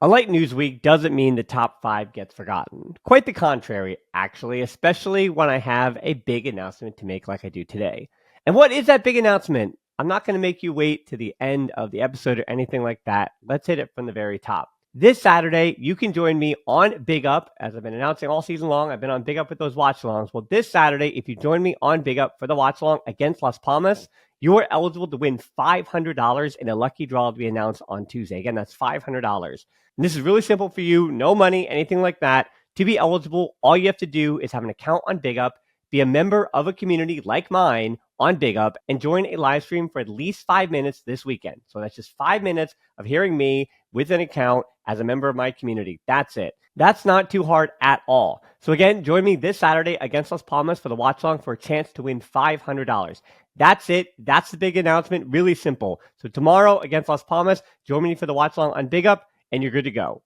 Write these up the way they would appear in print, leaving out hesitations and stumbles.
A light news week doesn't mean the top 5 gets forgotten. Quite the contrary, actually, especially when I have a big announcement to make like I do today. And what is that big announcement? I'm not going to make you wait to the end of the episode or anything like that. Let's hit it from the very top. This Saturday, you can join me on Big Up, as I've been announcing all season long. I've been on Big Up with those watchalongs. Well, this Saturday, if you join me on Big Up for the watchalong against Las Palmas, you are eligible to win $500 in a lucky draw to be announced on Tuesday. Again, that's $500. And this is really simple for you. No money, anything like that. To be eligible, all you have to do is have an account on Big Up, be a member of a community like mine on Big Up, and join a live stream for at least 5 minutes this weekend. So that's just 5 minutes of hearing me with an account as a member of my community. That's it. That's not too hard at all. So again, join me this Saturday against Las Palmas for the watch-along for a chance to win $500. That's it. That's the big announcement. Really simple. So tomorrow against Las Palmas, join me for the watch-along on Big Up, and you're good to go.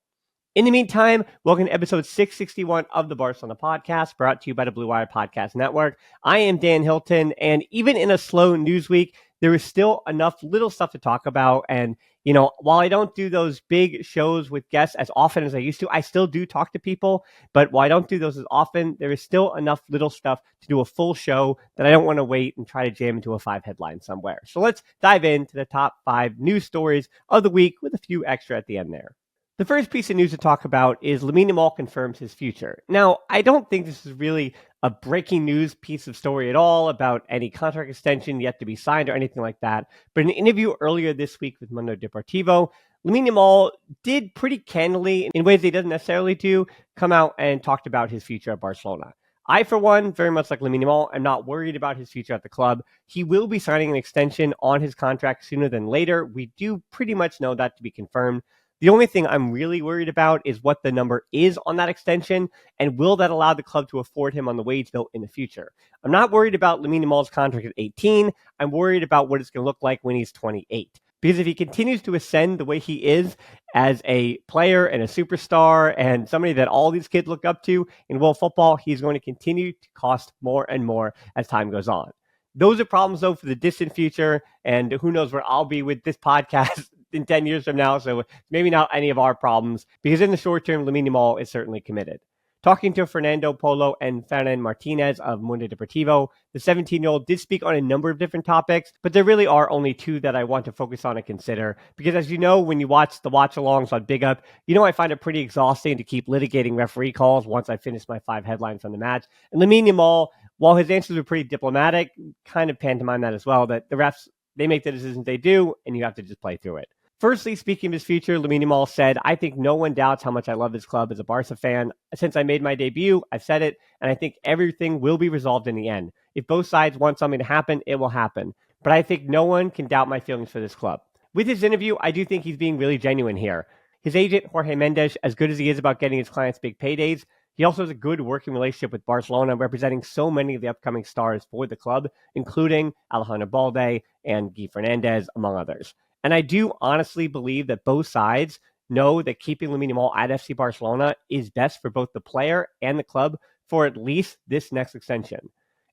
In the meantime, welcome to episode 661 of the Barcelona podcast, brought to you by the Blue Wire Podcast Network. I am Dan Hilton, and even in a slow news week, there is still enough little stuff to talk about. And, you know, while I don't do those big shows with guests as often as I used to, I still do talk to people. But while I don't do those as often, there is still enough little stuff to do a full show that I don't want to wait and try to jam into a 5 headline somewhere. So let's dive into the top 5 news stories of the week with a few extra at the end there. The first piece of news to talk about is Lamine Yamal confirms his future. Now, I don't think this is really a breaking news piece of story at all about any contract extension yet to be signed or anything like that. But in an interview earlier this week with Mundo Deportivo, Lamine Yamal did pretty candidly, in ways he doesn't necessarily do, come out and talked about his future at Barcelona. I, for one, very much like Lamine Yamal, am not worried about his future at the club. He will be signing an extension on his contract sooner than later. We do pretty much know that to be confirmed. The only thing I'm really worried about is what the number is on that extension, and will that allow the club to afford him on the wage bill in the future? I'm not worried about Lamine Yamal's contract at 18. I'm worried about what it's going to look like when he's 28. Because if he continues to ascend the way he is as a player and a superstar and somebody that all these kids look up to in world football, he's going to continue to cost more and more as time goes on. Those are problems, though, for the distant future, and who knows where I'll be with this podcast in 10 years from now, so maybe not any of our problems, because in the short term, Lamine Yamal is certainly committed. Talking to Fernando Polo and Fernan Martinez of Mundo Deportivo, the 17-year-old did speak on a number of different topics, but there really are only 2 that I want to focus on and consider, because as you know, when you watch the watch-alongs on Big Up, you know I find it pretty exhausting to keep litigating referee calls once I finish my 5 headlines from the match. And Lamine Yamal, while his answers were pretty diplomatic, kind of pantomime that as well, that the refs, they make the decisions they do, and you have to just play through it. Firstly, speaking of his future, Lamine Yamal said, "I think no one doubts how much I love this club as a Barca fan. Since I made my debut, I've said it, and I think everything will be resolved in the end. If both sides want something to happen, it will happen. But I think no one can doubt my feelings for this club." With his interview, I do think he's being really genuine here. His agent, Jorge Mendes, as good as he is about getting his clients big paydays, he also has a good working relationship with Barcelona, representing so many of the upcoming stars for the club, including Alejandro Balde and Guy Fernandez, among others. And I do honestly believe that both sides know that keeping Lamine Yamal at FC Barcelona is best for both the player and the club for at least this next extension.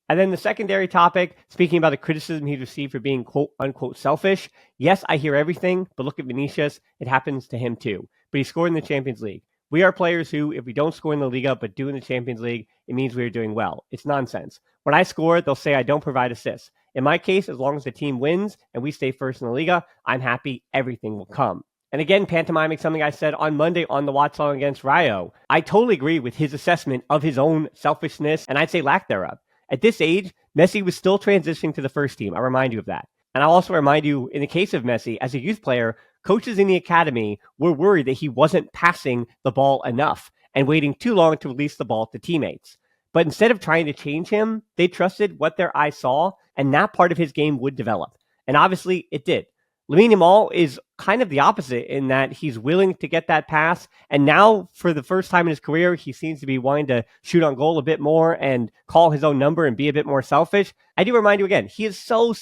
And then the secondary topic, speaking about the criticism he received for being quote unquote selfish. Yes, I hear everything, but look at Vinicius. It happens to him too. But he scored in the Champions League. We are players who, if we don't score in the Liga but do in the Champions League, it means we are doing well. It's nonsense. When I score, they'll say I don't provide assists. In my case, as long as the team wins and we stay first in the Liga, I'm happy. Everything will come. And again, pantomiming something I said on Monday on the watch song against Rayo. I totally agree with his assessment of his own selfishness, and I'd say lack thereof. At this age, Messi was still transitioning to the first team. I'll remind you of that. And I'll also remind you, in the case of Messi, as a youth player, coaches in the academy were worried that he wasn't passing the ball enough and waiting too long to release the ball to teammates. But instead of trying to change him, they trusted what their eyes saw, and that part of his game would develop. And obviously, it did. Lamine Yamal is kind of the opposite in that he's willing to get that pass. And now, for the first time in his career, he seems to be wanting to shoot on goal a bit more and call his own number and be a bit more selfish. I do remind you again, he is so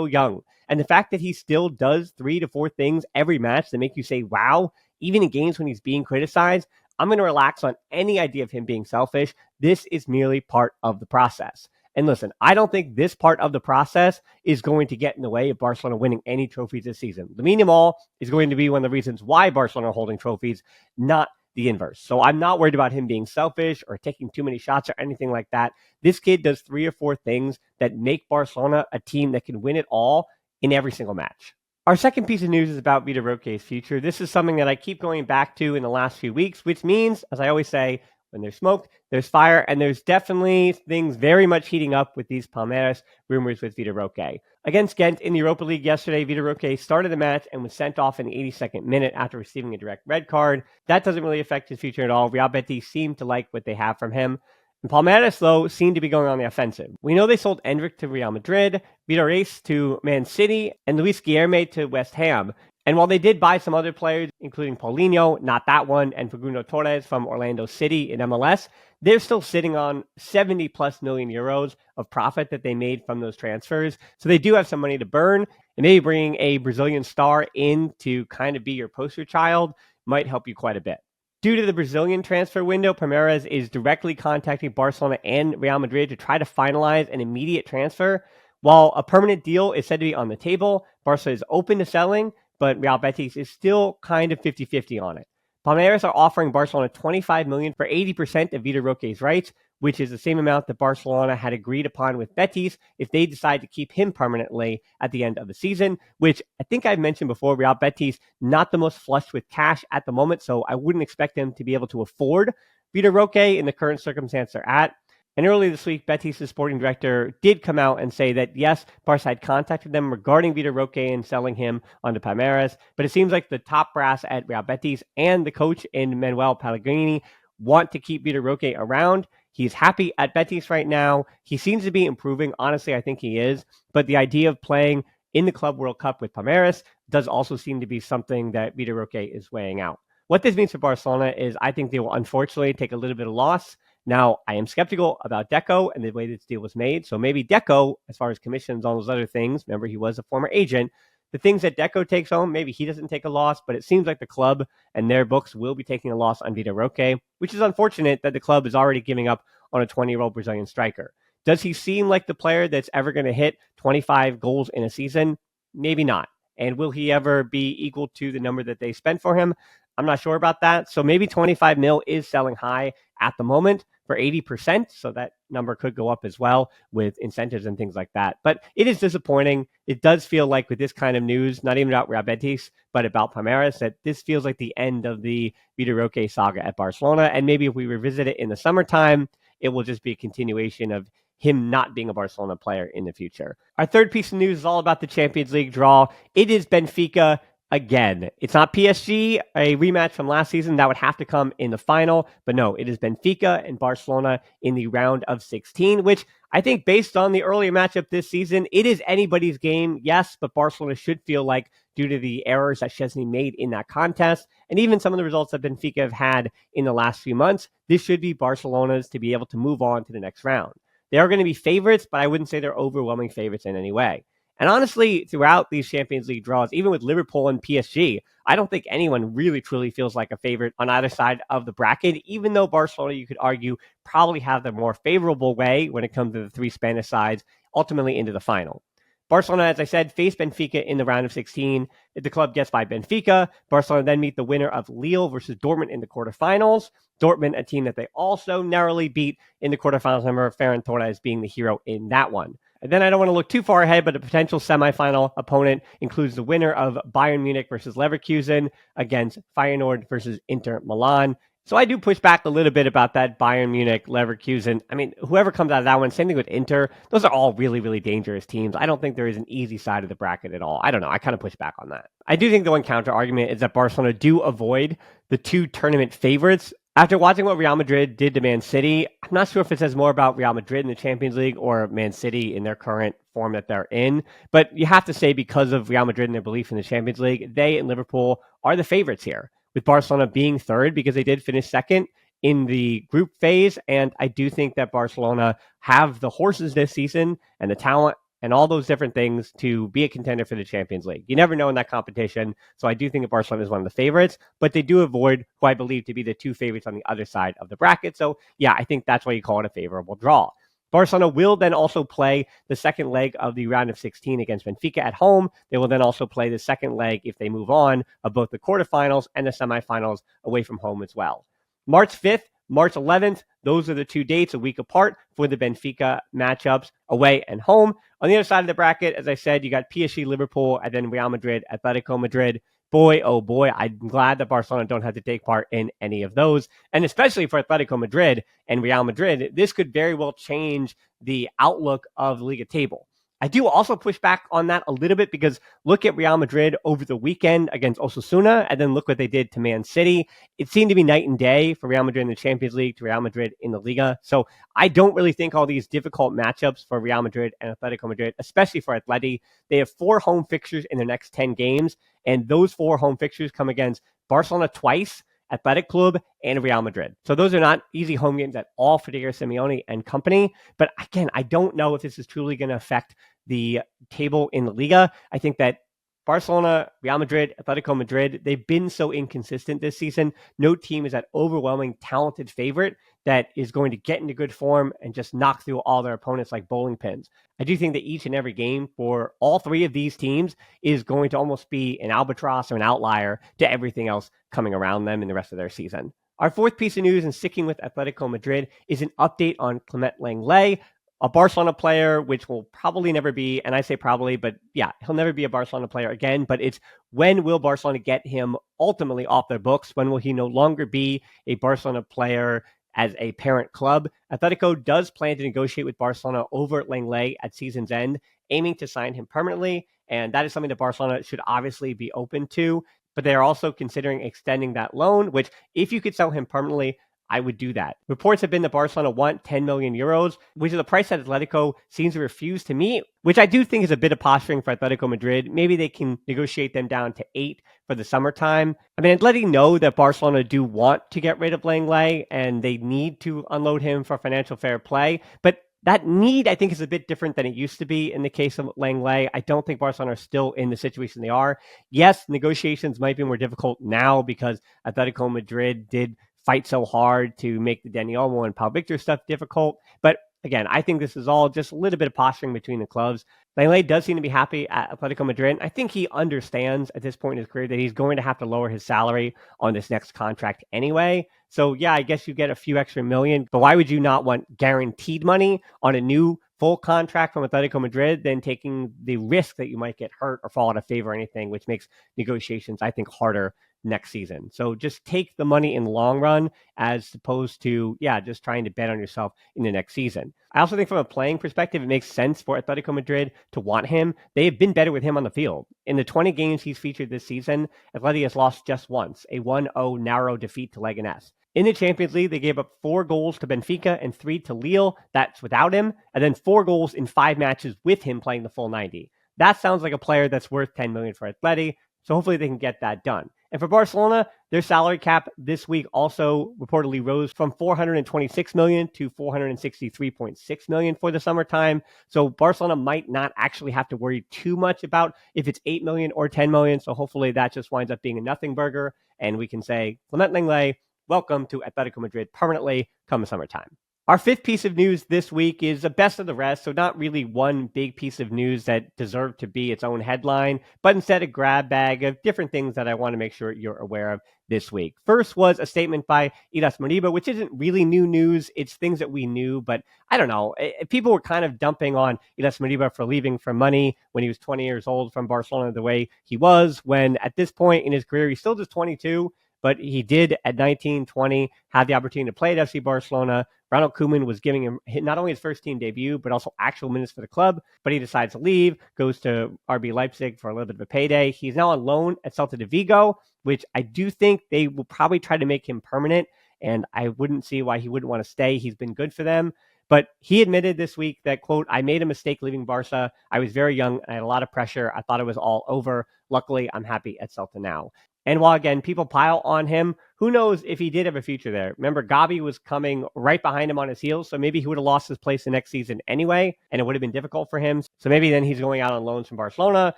young. And the fact that he still does 3 to 4 things every match that make you say, wow, even in games when he's being criticized, I'm going to relax on any idea of him being selfish. This is merely part of the process. And listen, I don't think this part of the process is going to get in the way of Barcelona winning any trophies this season. Lamine Yamal is going to be one of the reasons why Barcelona are holding trophies, not the inverse. So I'm not worried about him being selfish or taking too many shots or anything like that. This kid does 3 or 4 things that make Barcelona a team that can win it all in every single match. Our second piece of news is about Vitor Roque's future. This is something that I keep going back to in the last few weeks, which means, as I always say, when there's smoke, there's fire, and there's definitely things very much heating up with these Palmeiras rumors with Vitor Roque. Against Ghent in the Europa League yesterday, Vitor Roque started the match and was sent off in the 82nd minute after receiving a direct red card. That doesn't really affect his future at all. Real Betis seem to like what they have from him. And Palmeiras, though, seem to be going on the offensive. We know they sold Endrick to Real Madrid, Vitor Roque to Man City, and Luis Guilherme to West Ham. And while they did buy some other players, including Paulinho, not that one, and Facundo Torres from Orlando City in MLS, they're still sitting on 70 plus million euros of profit that they made from those transfers. So they do have some money to burn, and maybe bringing a Brazilian star in to kind of be your poster child might help you quite a bit. Due to the Brazilian transfer window, Palmeiras is directly contacting Barcelona and Real Madrid to try to finalize an immediate transfer. While a permanent deal is said to be on the table, Barca is open to selling, but Real Betis is still kind of 50-50 on it. Palmeiras are offering Barcelona $25 million for 80% of Vitor Roque's rights, which is the same amount that Barcelona had agreed upon with Betis if they decide to keep him permanently at the end of the season, which I think I've mentioned before, Real Betis not the most flushed with cash at the moment, so I wouldn't expect them to be able to afford Vitor Roque in the current circumstance they're at. And earlier this week, Betis' sporting director did come out and say that, yes, Barca had contacted them regarding Vitor Roque and selling him onto Palmeiras, but it seems like the top brass at Real Betis and the coach in Manuel Pellegrini want to keep Vitor Roque around. He's happy at Betis right now. He seems to be improving. Honestly, I think he is. But the idea of playing in the Club World Cup with Palmeiras does also seem to be something that Vitor Roque is weighing out. What this means for Barcelona is I think they will unfortunately take a little bit of loss. Now, I am skeptical about Deco and the way this deal was made. So maybe Deco, as far as commissions, all those other things, remember he was a former agent, the things that Deco takes home, maybe he doesn't take a loss, but it seems like the club and their books will be taking a loss on Vitor Roque, which is unfortunate that the club is already giving up on a 20-year-old Brazilian striker. Does he seem like the player that's ever going to hit 25 goals in a season? Maybe not. And will he ever be equal to the number that they spent for him? I'm not sure about that. So maybe 25 mil is selling high at the moment for 80%. So that number could go up as well with incentives and things like that. But it is disappointing. It does feel like with this kind of news, not even about Real Betis, but about Palmeiras, that this feels like the end of the Vitor Roque saga at Barcelona. And maybe if we revisit it in the summertime, it will just be a continuation of him not being a Barcelona player in the future. Our third piece of news is all about the Champions League draw. It is Benfica again. It's not PSG, a rematch from last season. That would have to come in the final. But no, it is Benfica and Barcelona in the round of 16, which I think based on the earlier matchup this season, it is anybody's game, yes, but Barcelona should feel like due to the errors that Chesney made in that contest, and even some of the results that Benfica have had in the last few months, this should be Barcelona's to be able to move on to the next round. They are going to be favorites, but I wouldn't say they're overwhelming favorites in any way. And honestly, throughout these Champions League draws, even with Liverpool and PSG, I don't think anyone really truly feels like a favorite on either side of the bracket, even though Barcelona, you could argue, probably have the more favorable way when it comes to the 3 Spanish sides ultimately into the final. Barcelona, as I said, face Benfica in the round of 16. If the club gets by Benfica, Barcelona then meet the winner of Lille versus Dortmund in the quarterfinals. Dortmund, a team that they also narrowly beat in the quarterfinals, remember Ferran Torres being the hero in that one. And then I don't want to look too far ahead, but a potential semifinal opponent includes the winner of Bayern Munich versus Leverkusen against Feyenoord versus Inter Milan. So I do push back a little bit about that Bayern Munich, Leverkusen. I mean, whoever comes out of that one, same thing with Inter. Those are all really, really dangerous teams. I don't think there is an easy side of the bracket at all. I don't know. I kind of push back on that. I do think the one counter argument is that Barcelona do avoid the 2 tournament favorites. After watching what Real Madrid did to Man City, I'm not sure if it says more about Real Madrid in the Champions League or Man City in their current form that they're in. But you have to say because of Real Madrid and their belief in the Champions League, they and Liverpool are the favorites here, with Barcelona being third because they did finish second in the group phase. And I do think that Barcelona have the horses this season and the talent and all those different things to be a contender for the Champions League. You never know in that competition. So I do think that Barcelona is one of the favorites, but they do avoid who I believe to be the 2 favorites on the other side of the bracket. So yeah, I think that's why you call it a favorable draw. Barcelona will then also play the second leg of the round of 16 against Benfica at home. They will then also play the second leg, if they move on, of both the quarterfinals and the semifinals away from home as well. March 5th, March 11th, those are the 2 dates a week apart for the Benfica matchups away and home. On the other side of the bracket, as I said, you got PSG, Liverpool, and then Real Madrid, Atletico Madrid. Boy, oh boy, I'm glad that Barcelona don't have to take part in any of those. And especially for Atletico Madrid and Real Madrid, this could very well change the outlook of the Liga table. I do also push back on that a little bit because look at Real Madrid over the weekend against Osasuna, and then look what they did to Man City. It seemed to be night and day for Real Madrid in the Champions League to Real Madrid in the Liga. So I don't really think all these difficult matchups for Real Madrid and Atletico Madrid, especially for Atleti. They have 4 home fixtures in their next 10 games, and those 4 home fixtures come against Barcelona twice, Athletic Club, and Real Madrid. So those are not easy home games at all for Diego Simeone and company. But again, I don't know if this is truly going to affect the table in the Liga. I think that Barcelona, Real Madrid, Atletico Madrid, they've been so inconsistent this season. No team is that overwhelming, talented favorite that is going to get into good form and just knock through all their opponents like bowling pins. I do think that each and every game for all 3 of these teams is going to almost be an albatross or an outlier to everything else coming around them in the rest of their season. Our 4th piece of news, and sticking with Atletico Madrid, is an update on Clement Lenglet, a Barcelona player, which will probably never be, and I say probably, but yeah, he'll never be a Barcelona player again. But it's when will Barcelona get him ultimately off their books? When will he no longer be a Barcelona player as a parent club? Atletico does plan to negotiate with Barcelona over Lenglet at season's end, aiming to sign him permanently. And that is something that Barcelona should obviously be open to. But they are also considering extending that loan, which if you could sell him permanently, I would do that. Reports have been that Barcelona want 10 million euros, which is a price that Atletico seems to refuse to meet, which I do think is a bit of posturing for Atletico Madrid. Maybe they can negotiate them down to 8 for the summertime. I mean, Atleti know that Barcelona do want to get rid of Lenglet and they need to unload him for financial fair play, but that need, I think, is a bit different than it used to be in the case of Lenglet. I don't think Barcelona are still in the situation they are. Yes, negotiations might be more difficult now because Atletico Madrid did fight so hard to make the Dani Olmo and Pau Victor stuff difficult. But again, I think this is all just a little bit of posturing between the clubs. Lenglet does seem to be happy at Atletico Madrid. I think he understands at this point in his career that he's going to have to lower his salary on this next contract anyway. So yeah, I guess you get a few extra million, but why would you not want guaranteed money on a new full contract from Atletico Madrid than taking the risk that you might get hurt or fall out of favor or anything, which makes negotiations, I think, harder next season. So just take the money in the long run as opposed to, just trying to bet on yourself in the next season. I also think from a playing perspective, it makes sense for Atletico Madrid to want him. They have been better with him on the field. In the 20 games he's featured this season, Atleti has lost just once, a 1-0 narrow defeat to Leganés. In the Champions League, they gave up 4 goals to Benfica and 3 to Lille. That's without him. And then 4 goals in 5 matches with him playing the full 90. That sounds like a player that's worth 10 million for Atleti. So hopefully they can get that done. And for Barcelona, their salary cap this week also reportedly rose from 426 million to 463.6 million for the summertime. So Barcelona might not actually have to worry too much about if it's 8 million or 10 million. So hopefully that just winds up being a nothing burger. And we can say, Clement Lenglet, welcome to Atletico Madrid permanently come the summertime. Our 5th piece of news this week is the best of the rest, so not really one big piece of news that deserved to be its own headline, but instead a grab bag of different things that I want to make sure you're aware of this week. First was a statement by Ilaix Moriba, which isn't really new news. It's things that we knew, but I don't know. People were kind of dumping on Ilaix Moriba for leaving for money when he was 20 years old from Barcelona the way he was, when at this point in his career, he's still just 22, but he did at 19, 20 have the opportunity to play at FC Barcelona. Ronald Koeman was giving him not only his first team debut, but also actual minutes for the club. But he decides to leave, goes to RB Leipzig for a little bit of a payday. He's now on loan at Celta de Vigo, which I do think they will probably try to make him permanent. And I wouldn't see why he wouldn't want to stay. He's been good for them. But he admitted this week that, quote, I made a mistake leaving Barca. I was very young. I had a lot of pressure. I thought it was all over. Luckily, I'm happy at Celta now. And while, again, people pile on him, who knows if he did have a future there. Remember, Gavi was coming right behind him on his heels, so maybe he would have lost his place the next season anyway, and it would have been difficult for him. So maybe then he's going out on loans from Barcelona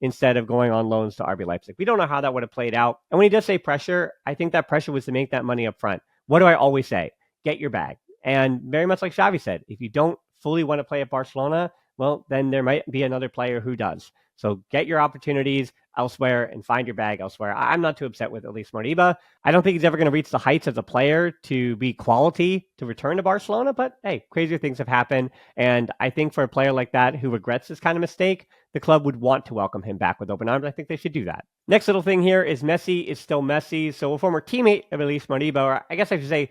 instead of going on loans to RB Leipzig. We don't know how that would have played out. And when he does say pressure, I think that pressure was to make that money up front. What do I always say? Get your bag. And very much like Xavi said, if you don't fully want to play at Barcelona, well, then there might be another player who does. So get your opportunities elsewhere and find your bag elsewhere. I'm not too upset with at least Moriba. I don't think he's ever going to reach the heights as a player to be quality to return to Barcelona, but hey, crazier things have happened. And I think for a player like that who regrets this kind of mistake, the club would want to welcome him back with open arms. I think they should do that. Next little thing here is Messi is still Messi. So a former teammate of Ilaix Moriba, or I guess I should say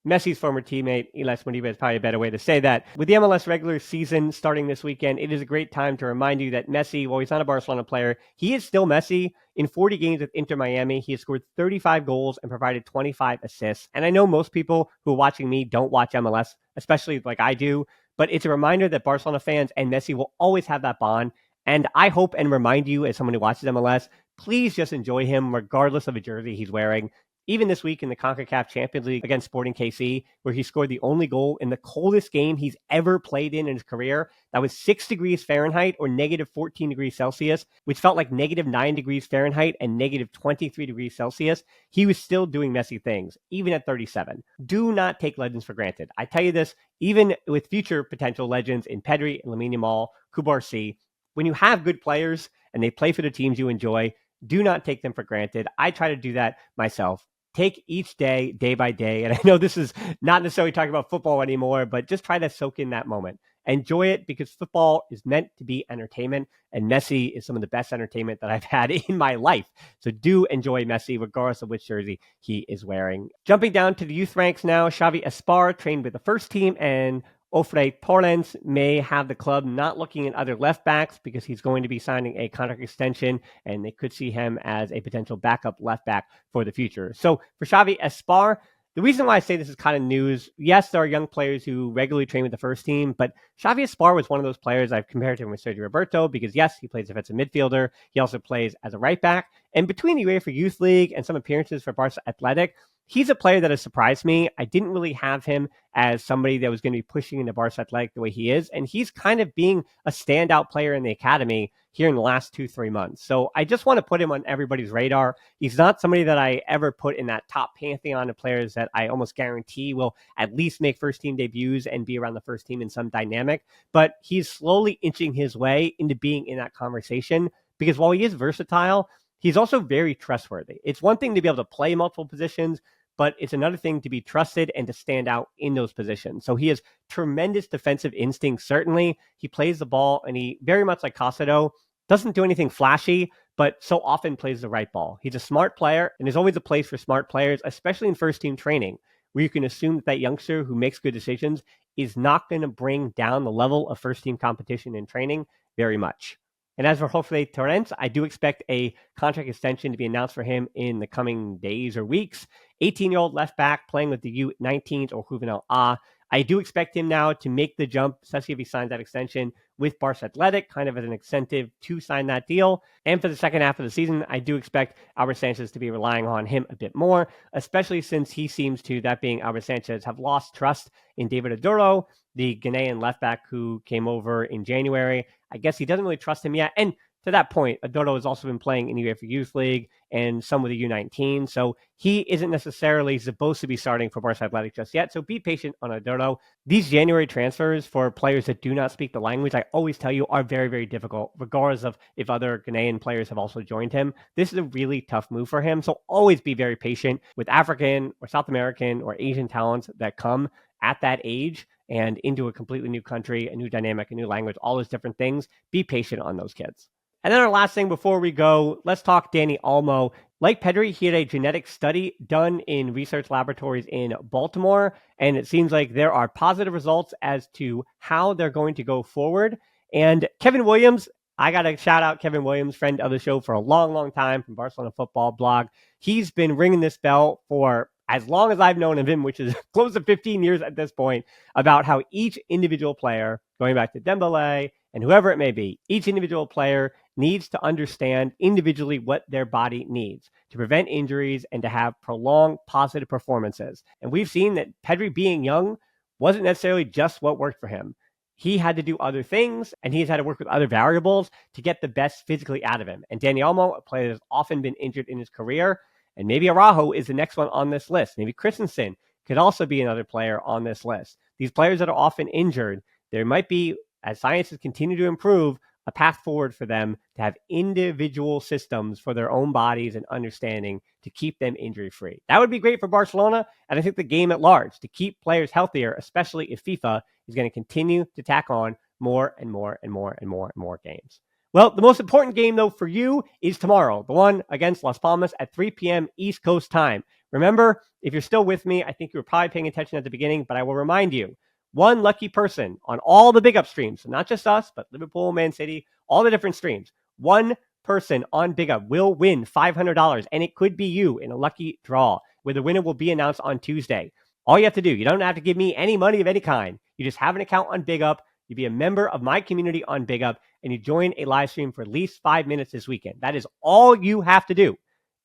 Messi's former teammate, Ilaix Moriba, is probably a better way to say that. With the MLS regular season starting this weekend, it is a great time to remind you that Messi, while he's not a Barcelona player, he is still Messi. In 40 games with Inter Miami, he has scored 35 goals and provided 25 assists. And I know most people who are watching me don't watch MLS, especially like I do, but it's a reminder that Barcelona fans and Messi will always have that bond. And I hope and remind you, as someone who watches MLS, please just enjoy him regardless of a jersey he's wearing. Even this week in the CONCACAF Champions League against Sporting KC, where he scored the only goal in the coldest game he's ever played in his career. That was 6 degrees Fahrenheit or negative 14 degrees Celsius, which felt like negative 9 degrees Fahrenheit and negative 23 degrees Celsius. He was still doing Messi things, even at 37. Do not take legends for granted. I tell you this, even with future potential legends in Pedri and Lamine Yamal, Kubarsi, when you have good players and they play for the teams you enjoy, do not take them for granted. I try to do that myself. Take each day, day by day. And I know this is not necessarily talking about football anymore, but just try to soak in that moment. Enjoy it because football is meant to be entertainment. And Messi is some of the best entertainment that I've had in my life. So do enjoy Messi, regardless of which jersey he is wearing. Jumping down to the youth ranks now, Xavi Espart trained with the first team, and Torrents may have the club not looking at other left backs because he's going to be signing a contract extension, and they could see him as a potential backup left back for the future. So for Xavi Espart, the reason why I say this is kind of news, yes, there are young players who regularly train with the first team, but Xavi Espart was one of those players I've compared him with Sergio Roberto because, yes, he plays defensive midfielder. He also plays as a right back. And between the UEFA Youth League and some appearances for Barca Athletic, he's a player that has surprised me. I didn't really have him as somebody that was going to be pushing into Barca Athletic the way he is. And he's kind of being a standout player in the academy here in the last 2-3 months. So I just want to put him on everybody's radar. He's not somebody that I ever put in that top pantheon of players that I almost guarantee will at least make first team debuts and be around the first team in some dynamic. But he's slowly inching his way into being in that conversation because while he is versatile, he's also very trustworthy. It's one thing to be able to play multiple positions, but it's another thing to be trusted and to stand out in those positions. So he has tremendous defensive instinct, certainly. He plays the ball, and he, very much like Casado, doesn't do anything flashy, but so often plays the right ball. He's a smart player, and there's always a place for smart players, especially in first-team training, where you can assume that that youngster who makes good decisions is not going to bring down the level of first-team competition in training very much. And as for hopefully Torrents, I do expect a contract extension to be announced for him in the coming days or weeks. 18-year-old left back playing with the U19s or Juvenil A. I do expect him now to make the jump, especially if he signs that extension with Barca Athletic, kind of as an incentive to sign that deal. And for the second half of the season, I do expect Albert Sanchez to be relying on him a bit more, especially since he seems to, that being Albert Sanchez, have lost trust in David Aduro, the Ghanaian left back who came over in January. I guess he doesn't really trust him yet. And to that point, Adoro has also been playing in the UEFA Youth League and some with the U19. So he isn't necessarily supposed to be starting for Barca Athletic just yet. So be patient on Adoro. These January transfers for players that do not speak the language, I always tell you, are very, very difficult, regardless of if other Ghanaian players have also joined him. This is a really tough move for him. So always be very patient with African or South American or Asian talents that come at that age and into a completely new country, a new dynamic, a new language, all those different things. Be patient on those kids. And then our last thing before we go, let's talk Dani Olmo. Like Pedri, he had a genetic study done in research laboratories in Baltimore, and it seems like there are positive results as to how they're going to go forward. And Kevin Williams, I got to shout out Kevin Williams, friend of the show for a long, long time from Barcelona Football Blog. He's been ringing this bell for as long as I've known of him, which is close to 15 years at this point, about how each individual player, going back to Dembele and whoever it may be, each individual player needs to understand individually what their body needs to prevent injuries and to have prolonged positive performances. And we've seen that Pedri being young wasn't necessarily just what worked for him. He had to do other things, and he's had to work with other variables to get the best physically out of him. And Dani Olmo, a player that's often been injured in his career, and maybe Araujo is the next one on this list. Maybe Christensen could also be another player on this list. These players that are often injured, there might be, as sciences continue to improve, a path forward for them to have individual systems for their own bodies and understanding to keep them injury-free. That would be great for Barcelona, and I think the game at large, to keep players healthier, especially if FIFA is going to continue to tack on more and more and more and more and more games. Well, the most important game, though, for you is tomorrow, the one against Las Palmas at 3 p.m. East Coast time. Remember, if you're still with me, I think you were probably paying attention at the beginning, but I will remind you, one lucky person on all the big up streams, so not just us, but Liverpool, Man City, all the different streams, one person on Big Up will win $500, and it could be you in a lucky draw, where the winner will be announced on Tuesday. All you have to do, you don't have to give me any money of any kind. You just have an account on Big Up, you be a member of my community on Big Up, and you join a live stream for at least 5 minutes this weekend. That is all you have to do.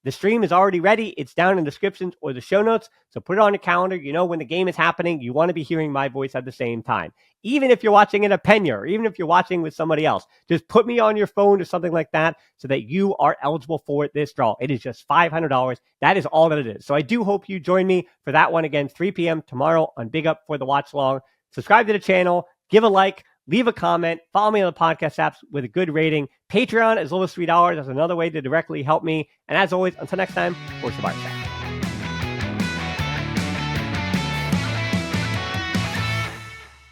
The stream is already ready. It's down in the descriptions or the show notes. So put it on your calendar. You know when the game is happening, you want to be hearing my voice at the same time. Even if you're watching in a Pena, or even if you're watching with somebody else, just put me on your phone or something like that so that you are eligible for this draw. It is just $500. That is all that it is. So I do hope you join me for that one again, 3 p.m. tomorrow on Big Up for the Watch Long. Subscribe to the channel. Give a like. Leave a comment. Follow me on the podcast apps with a good rating. Patreon as low as $3. That's another way to directly help me. And as always, until next time, Voice of Barca.